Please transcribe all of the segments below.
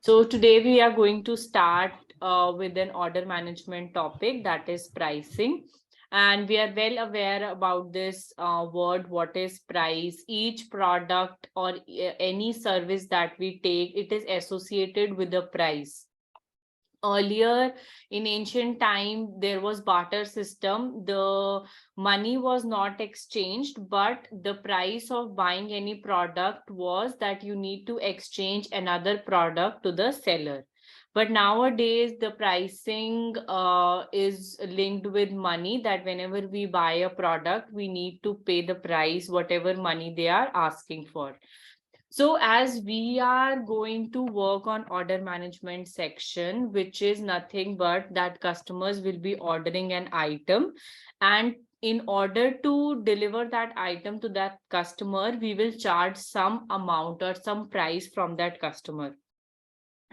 So today we are going to start with an order management topic, that is pricing. And we are well aware about this word, what is price. Each product or any service that we take, it is associated with a price. Earlier in ancient time, there was barter system. The money was not exchanged, but the price of buying any product was that you need to exchange another product to the seller. But nowadays the pricing is linked with money, that whenever we buy a product we need to pay the price whatever money they are asking for. So as we are going to work on order management section, which is nothing but that customers will be ordering an item, and in order to deliver that item to that customer, we will charge some amount or some price from that customer,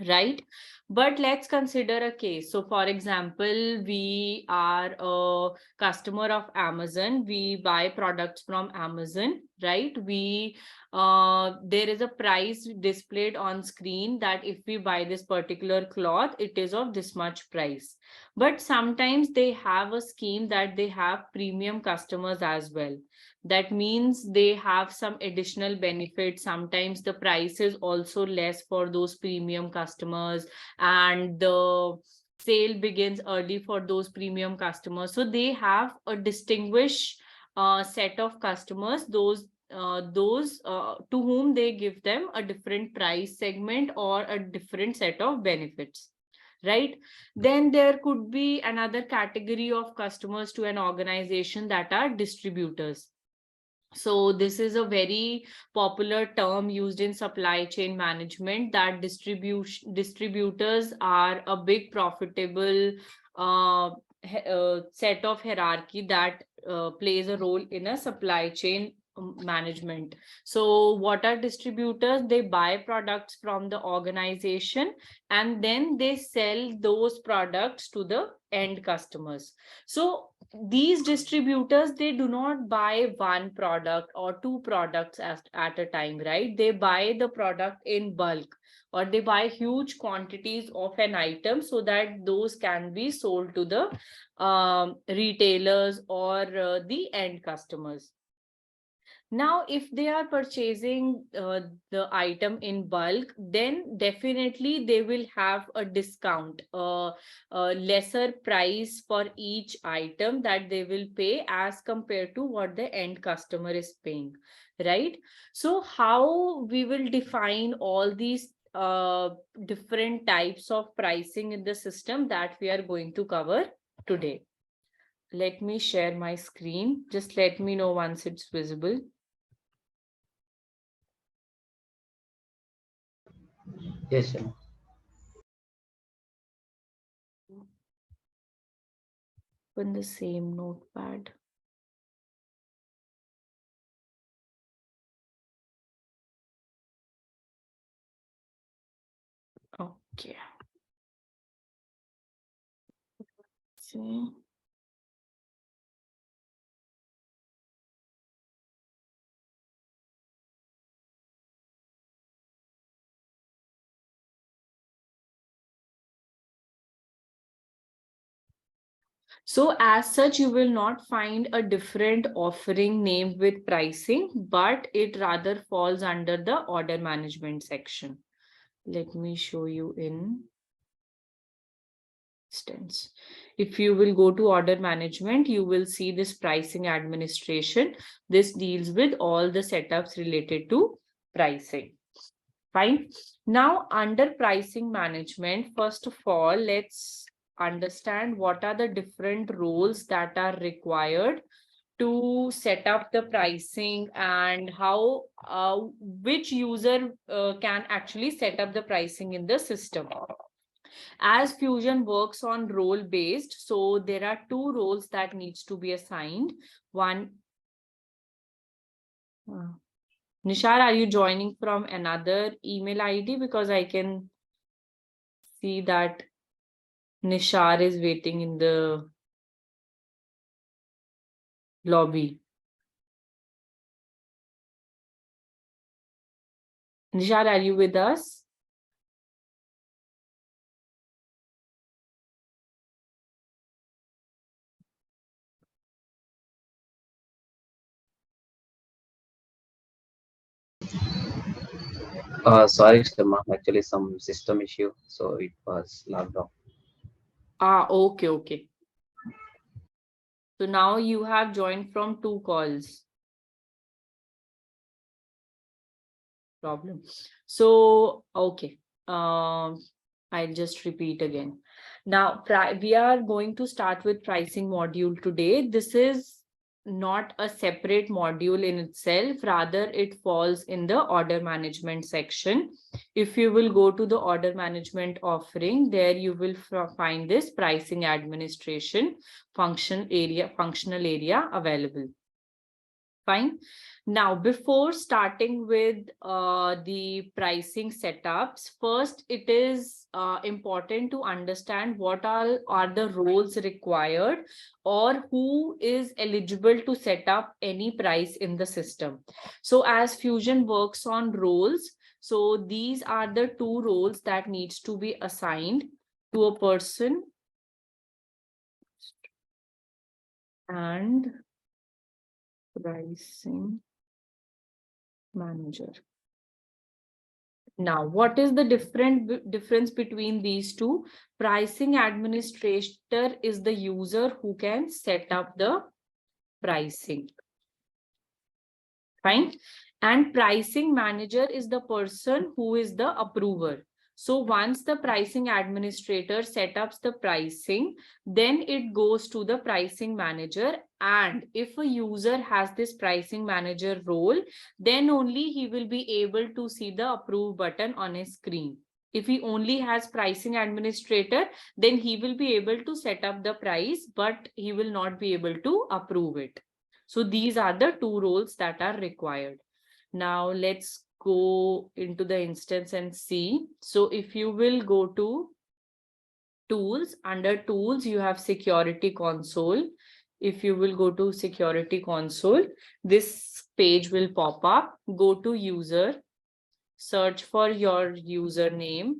right? But let's consider a case. So for example, we are a customer of Amazon, we buy products from Amazon, right? We there is a price displayed on screen that if we buy this particular cloth, it is of this much price. But sometimes they have a scheme that they have premium customers as well. That means they have some additional benefits. Sometimes the price is also less for those premium customers, and the sale begins early for those premium customers. So they have a distinguished set of customers, those to whom they give them a different price segment or a different set of benefits, right? Then there could be another category of customers to an organization, that are distributors. So this is a very popular term used in supply chain management, that distributors are a big profitable set of hierarchy that plays a role in a supply chain management. So what are distributors? They buy products from the organization and then they sell those products to the end customers. So these distributors, they do not buy one product or two products at a time, right? They buy the product in bulk, or they buy huge quantities of an item so that those can be sold to the retailers or the end customers. Now, if they are purchasing the item in bulk, then definitely they will have a discount, a lesser price for each item that they will pay as compared to what the end customer is paying, right? So how we will define all these different types of pricing in the system, that we are going to cover today. Let me share my screen. Just let me know once it's visible. Yes, sir. Open the same notepad. Okay. See. So as such, you will not find a different offering named with pricing, but it rather falls under the order management section. Let me show you in instance. If you will go to order management, you will see this pricing administration. This deals with all the setups related to pricing. Fine. Now, under pricing management, first of all, let's understand what are the different roles that are required to set up the pricing, and how which user can actually set up the pricing in the system. As Fusion works on role based, so there are two roles that needs to be assigned. One, Nishar, are you joining from another email ID? Because I can see that Nishar is waiting in the lobby. Nishar, are you with us? Sorry, Sharma. Actually, some system issue, so it was logged off. Okay, okay. So now you have joined from 2 calls. Problem. So, okay. I'll just repeat again. Now, we are going to start with pricing module today. This is not a separate module in itself, rather it falls in the order management section. If you will go to the order management offering, there you will find this pricing administration functional area available. Fine. Now, before starting with the pricing setups, first it is important to understand what all are the roles required or who is eligible to set up any price in the system. So as Fusion works on roles, so these are the 2 roles that needs to be assigned to a person and pricing manager. Now, what is the difference between these two? Pricing administrator is the user who can set up the pricing. Fine. And pricing manager is the person who is the approver. So once the pricing administrator set up the pricing, then it goes to the pricing manager. And if a user has this pricing manager role, then only he will be able to see the approve button on his screen. If he only has pricing administrator, then he will be able to set up the price, but he will not be able to approve it. So these are the 2 roles that are required. Now let's go into the instance and see. So if you will go to tools, under tools, you have security console. If you will go to security console, this page will pop up. Go to user, search for your username.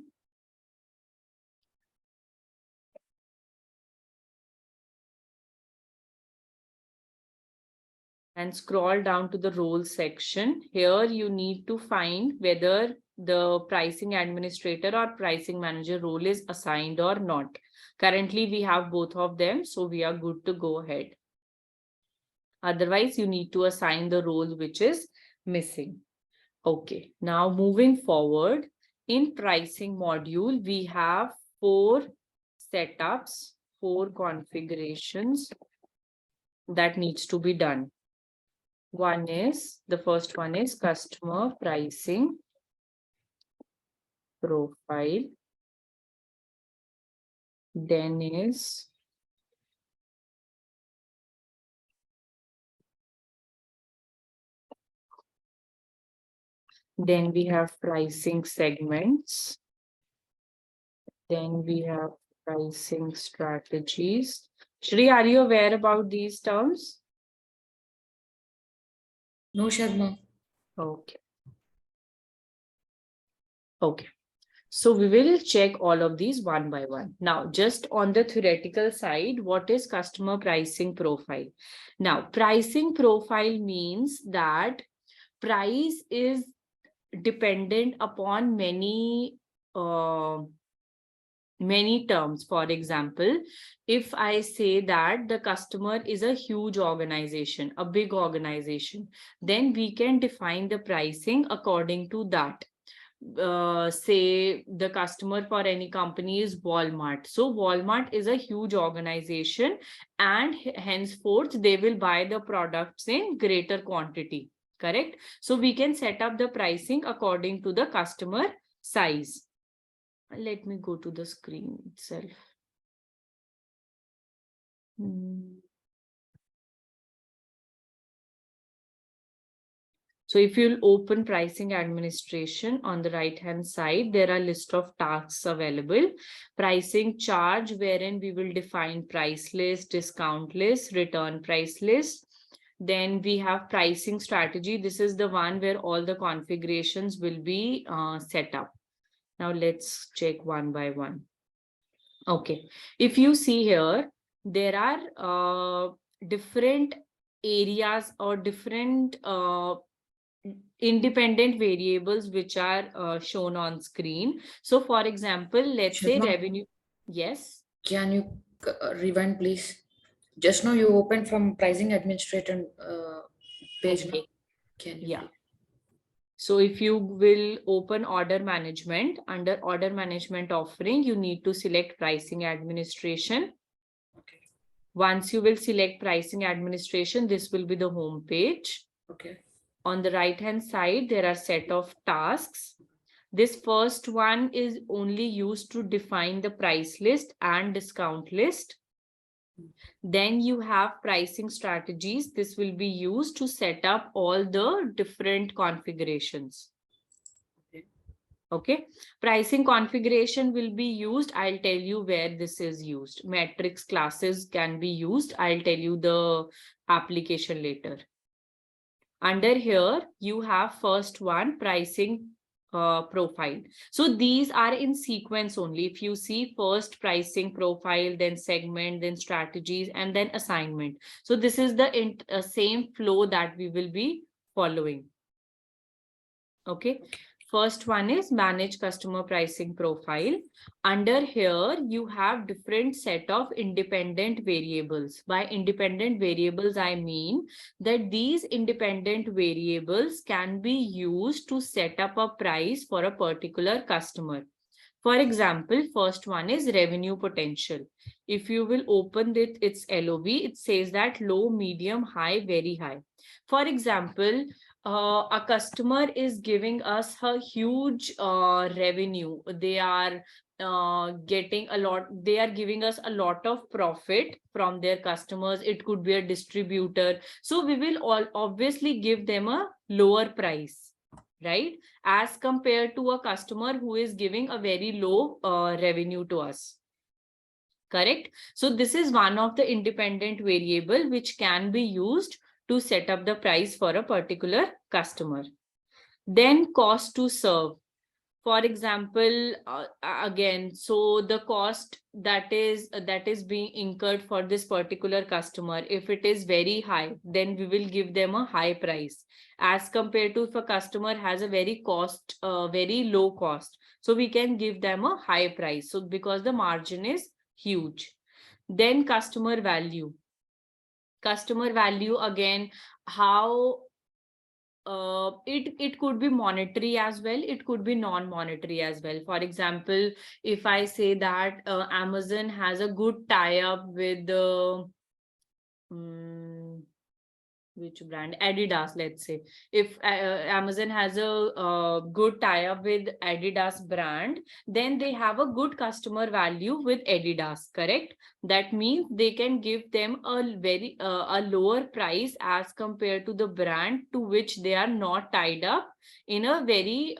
And scroll down to the role section. Here you need to find whether the pricing administrator or pricing manager role is assigned or not. Currently, we have both of them, so we are good to go ahead. Otherwise, you need to assign the role which is missing. Okay, now moving forward, in pricing module, we have 4 setups, 4 configurations that needs to be done. The first one is customer pricing profile. Then we have pricing segments. Then we have pricing strategies. Shri, are you aware about these terms? No, Sharma. Okay. Okay. So we will check all of these one by one. Now, just on the theoretical side, what is customer pricing profile? Now, pricing profile means that price is dependent upon many terms. For example, if I say that the customer is a huge organization, a big organization, then we can define the pricing according to that. Say the customer for any company is Walmart. So Walmart is a huge organization, and henceforth they will buy the products in greater quantity. Correct? So we can set up the pricing according to the customer size. Let me go to the screen itself. So if you'll open pricing administration, on the right hand side, there are list of tasks available. Pricing charge, wherein we will define price list, discount list, return price list. Then we have pricing strategy. This is the one where all the configurations will be set up. Now let's check one by one. Okay, if you see here, there are different areas or different independent variables which are shown on screen. So for example, let's say Sharma, revenue. Yes. can you rewind, please? Just now you opened from pricing administrator page, now. Okay. Can you Yeah. please? So if you will open order management, under order management offering, you need to select pricing administration. Okay. Once you will select pricing administration, this will be the home page. Okay. On the right hand side, there are set of tasks. This first one is only used to define the price list and discount list. Then you have pricing strategies. This will be used to set up all the different configurations. Okay. Okay. Pricing configuration will be used. I'll tell you where this is used. Matrix classes can be used. I'll tell you the application later. Under here, you have first one, pricing profile. So these are in sequence only. If you see, first pricing profile, then segment, then strategies, and then assignment. So this is the same flow that we will be following. Okay. First one is manage customer pricing profile. Under here, you have different set of independent variables. By independent variables, I mean that these independent variables can be used to set up a price for a particular customer. For example, first one is revenue potential. If you will open its LOB, it says that low, medium, high, very high. For example, a customer is giving us a huge revenue. They are getting a lot, they are giving us a lot of profit from their customers. It could be a distributor. So we will all obviously give them a lower price, right? As compared to a customer who is giving a very low revenue to us. Correct? So this is one of the independent variable which can be used to set up the price for a particular customer. Then cost to serve. For example, again, so the cost that is being incurred for this particular customer, if it is very high, then we will give them a high price, as compared to if a customer has a very low cost, so we can give them a high price, so because the margin is huge. Then customer value. Customer value, again, how it could be monetary as well, it could be non-monetary as well. For example, if I say that Amazon has a good tie-up with the which brand, Adidas, let's say. If Amazon has a good tie-up with Adidas brand, then they have a good customer value with Adidas, correct? That means they can give them a very a lower price as compared to the brand to which they are not tied up in a very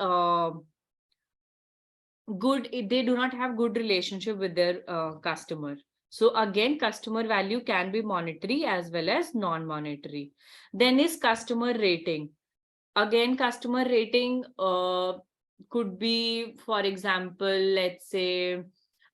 good, they do not have good relationship with their customer. So again, customer value can be monetary as well as non-monetary. Then is customer rating. Again, customer rating could be, for example, let's say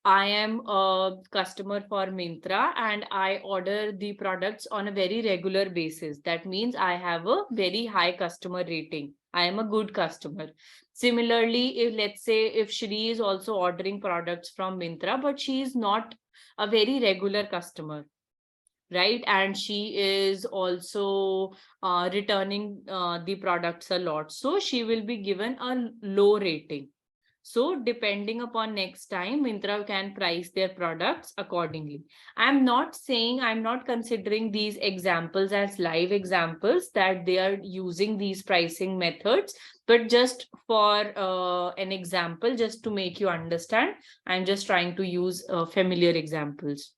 I am a customer for Myntra and I order the products on a very regular basis. That means I have a very high customer rating. I am a good customer. Similarly, if let's say if Shri is also ordering products from Myntra, but she is not a very regular customer, right? And she is also returning the products a lot. So she will be given a low rating. So depending upon next time, Myntra can price their products accordingly. I'm not saying, I'm not considering these examples as live examples that they are using these pricing methods, but just for an example, just to make you understand, I'm just trying to use familiar examples.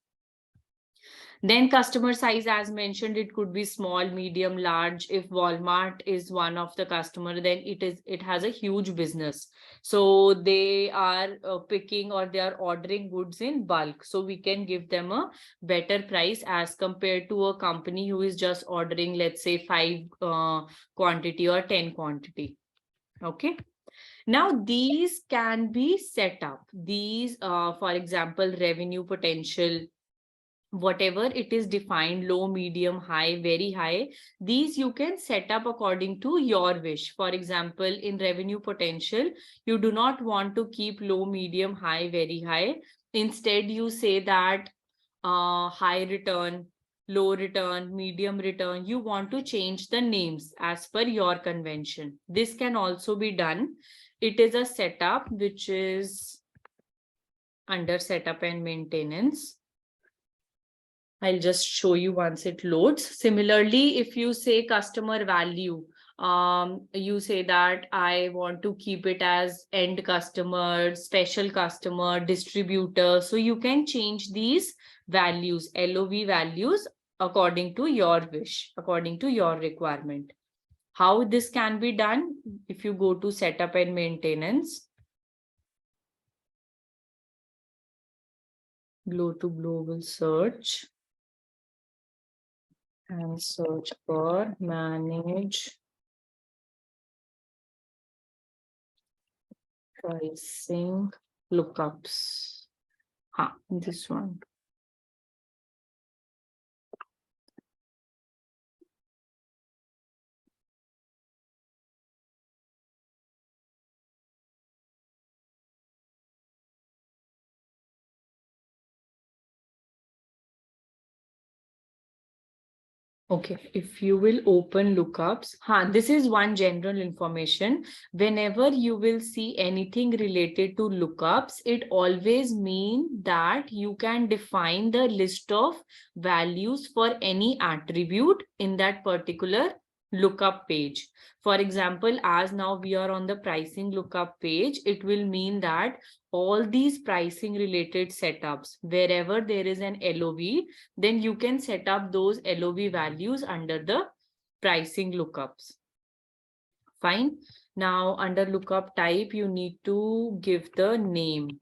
Then customer size, as mentioned, it could be small, medium, large. If Walmart is one of the customer, then it has a huge business. So they are picking or they are ordering goods in bulk. So we can give them a better price as compared to a company who is just ordering, let's say, 5 quantity or 10 quantity. Okay. Now these can be set up. These, for example, revenue potential. whatever it is defined, low, medium, high, very high, these you can set up according to your wish. For example, in revenue potential, you do not want to keep low, medium, high, very high. Instead, you say that high return, low return, medium return. You want to change the names as per your convention. This can also be done. It is a setup which is under setup and maintenance. I'll just show you once it loads. Similarly, if you say customer value, you say that I want to keep it as end customer, special customer, distributor. So you can change these values, LOV values, according to your wish, according to your requirement. How this can be done? If you go to setup and maintenance, go to global search and search for manage pricing lookups. This one. Okay, if you will open lookups, this is one general information. Whenever you will see anything related to lookups, it always means that you can define the list of values for any attribute in that particular lookup page. For example, as now we are on the pricing lookup page, it will mean that all these pricing related setups, wherever there is an LOV, then you can set up those LOV values under the pricing lookups. Fine. Now under lookup type, you need to give the name.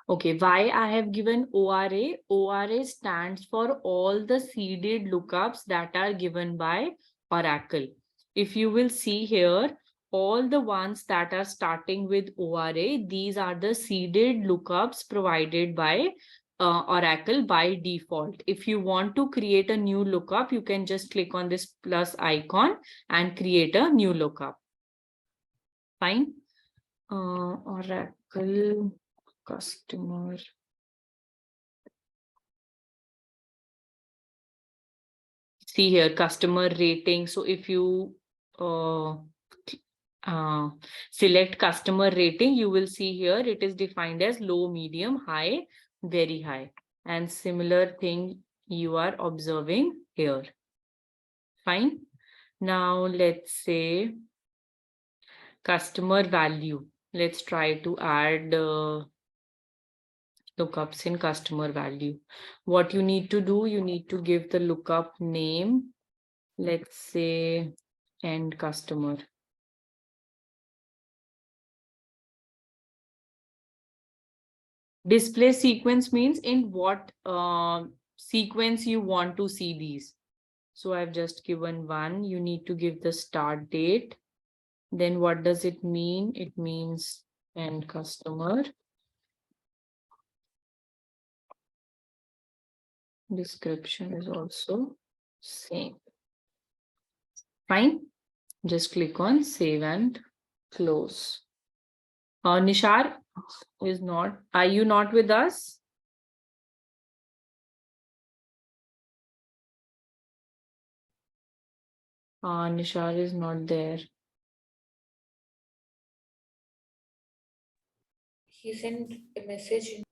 Okay, why I have given ORA? ORA stands for all the seeded lookups that are given by Oracle. If you will see here, all the ones that are starting with ORA, these are the seeded lookups provided by Oracle by default. If you want to create a new lookup, you can just click on this plus icon and create a new lookup. Fine. Oracle customer. See here, customer rating. So if you select customer rating, you will see here it is defined as low, medium, high, very high. And similar thing you are observing here. Fine. Now let's say customer value. Let's try to add lookups in customer value. What you need to do, you need to give the lookup name. Let's say end customer. Display sequence means in what sequence you want to see these. So I've just given one. You need to give the start date. Then what does it mean? It means end customer. Description is also same. Fine. Just click on save and close. Nishar is not. Are you not with us? Nishar is not there. He sent a message in.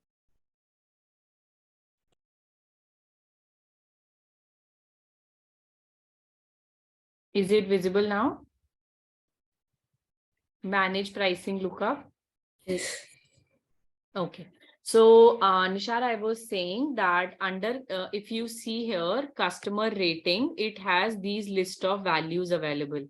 Is it visible now? Manage pricing lookup. Yes. Okay. So, Nishar, I was saying that under, if you see here, customer rating, it has these list of values available,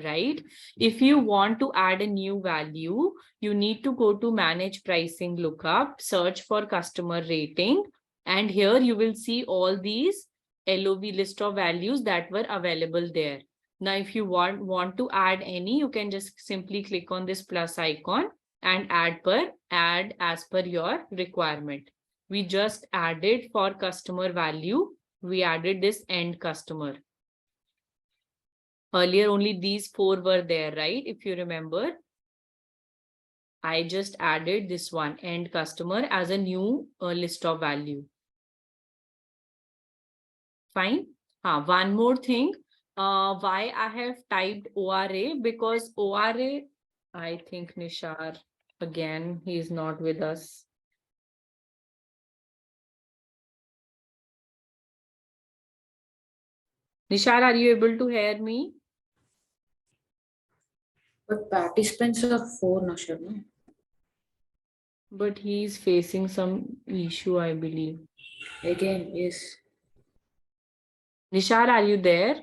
right? If you want to add a new value, you need to go to manage pricing lookup, search for customer rating. And here you will see all these LOV list of values that were available there. Now, if you want to add any, you can just simply click on this plus icon and add as per your requirement. We just added for customer value, we added this end customer. Earlier, only these 4 were there, right? If you remember, I just added this one, end customer, as a new list of value. Fine. One more thing. Why I have typed ORA? Because ORA, I think Nishar, again, he is not with us. Nishar, are you able to hear me? But participants are 4, Nashar, no? But he is facing some issue, I believe. Again, yes. Nishar, are you there?